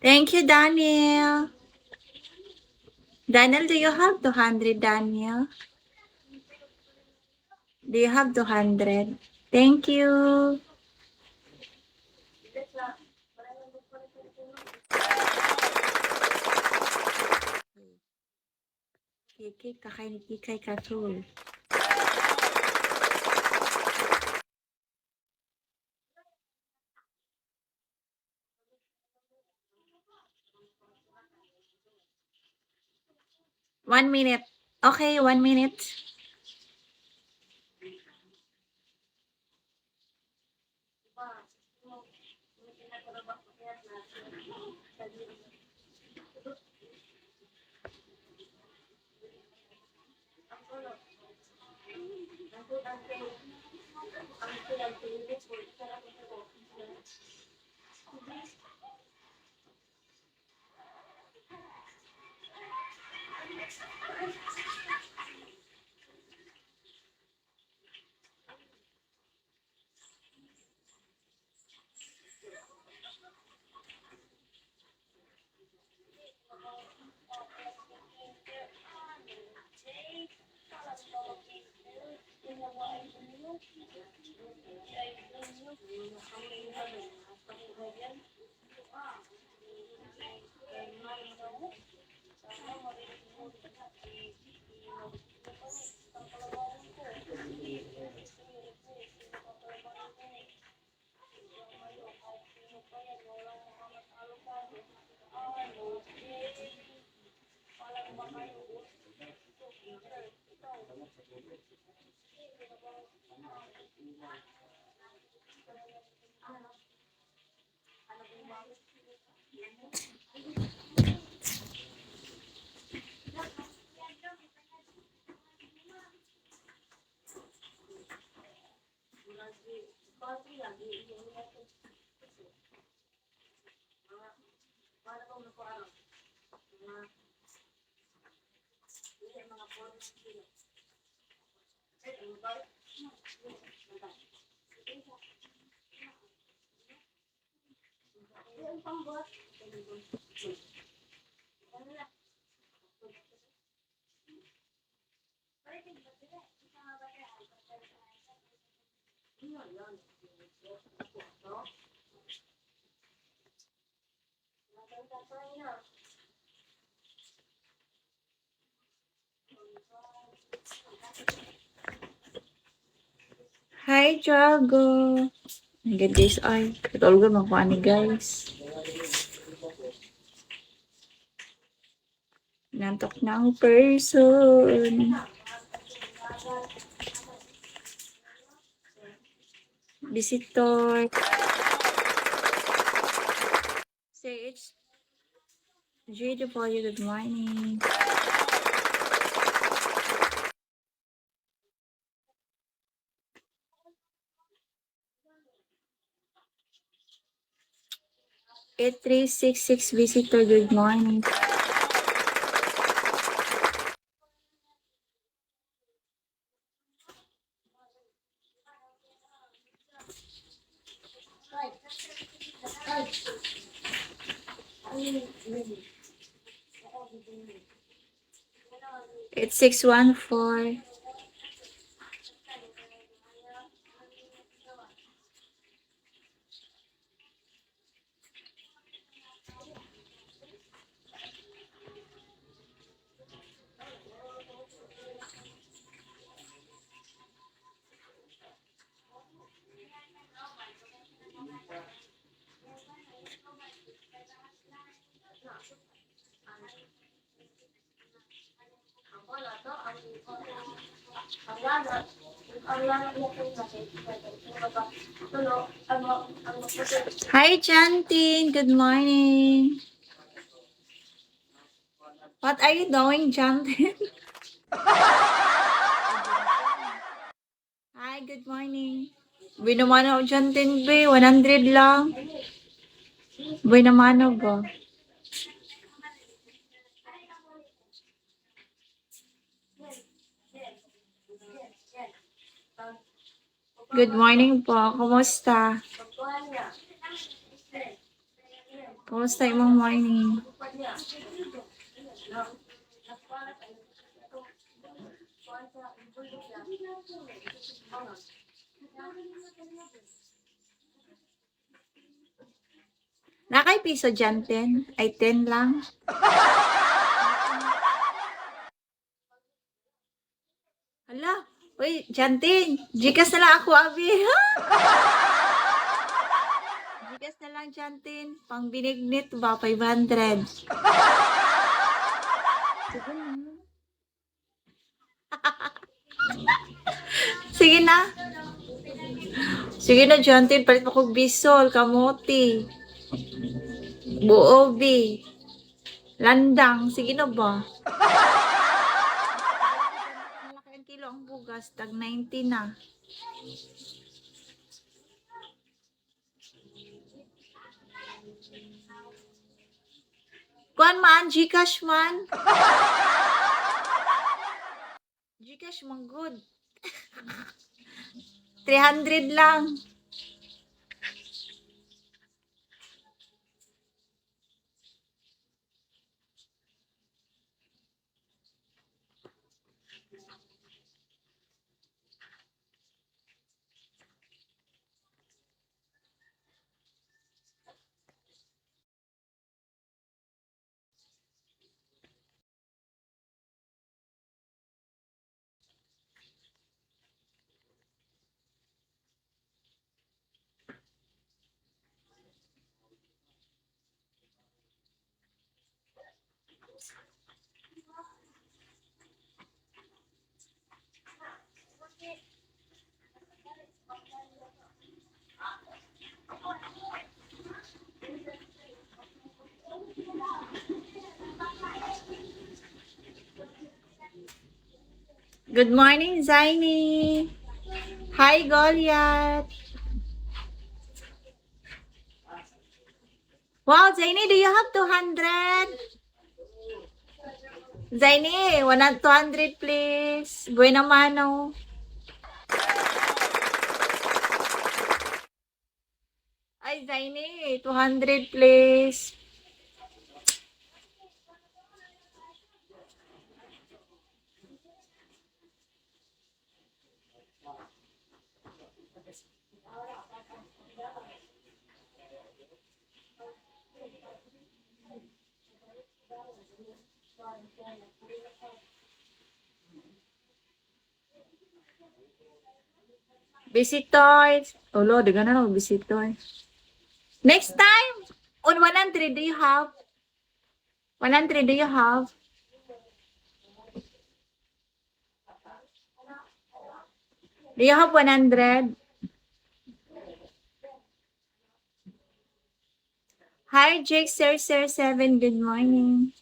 Thank you, Daniel. Daniel, do you have 200, Daniel? Do you have 200? Thank you. Kiki, kakain ni Kikay Katul. One minute. Okay, 1 minute. Hi, Jago. Good days ay. Katulog mo ko ani guys. Nantok na ang person. Visitor. Say it's Jade for you. Good morning. Eight 8366 visitor. Good morning. It's 614. Hi, Jantin. Good morning. What are you doing, Jantin? Hi, good morning. Boy naman ako, Jantin, be. 100 lang. Boy naman ako. Good morning po. Kumusta? Kumusta imong morning? Nakay piso dyan, 10? Ay, 10 lang. Hala, uy, Jantin, Gcash na lang ako, abi. Gcash na lang, Jantin. Pang binignit ba, 500. Sige na. Sige na. Sige na, Jantin, palit mo kong bisol, kamote. Buobi. Landang, sige na ba? Malaki ang kilo ang bugas, tag 90 na. Kuan man, Gcash man. Gcash man good. 300 lang. Good morning, Zaini. Hi, Goliath. Wow, Zaini, do you have 200? Zaini, 200 please. Buena mano. Ay, Zaini, 200 please. Visitors. Olo, dagan na ng visitor. Next time, on 100, do you have? 100, do you have? Do you have 100? Hi, Jake, Sir 7. Good morning.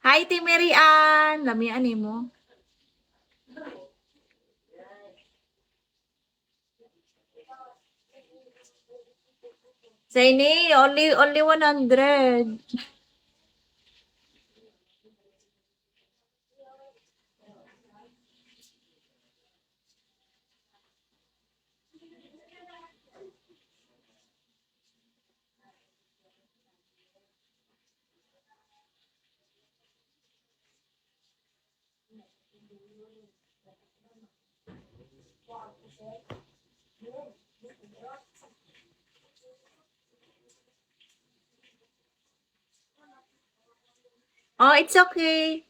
Hi, Timmy Ann. Lamian mo. Zaini, only 100. Oh, it's okay.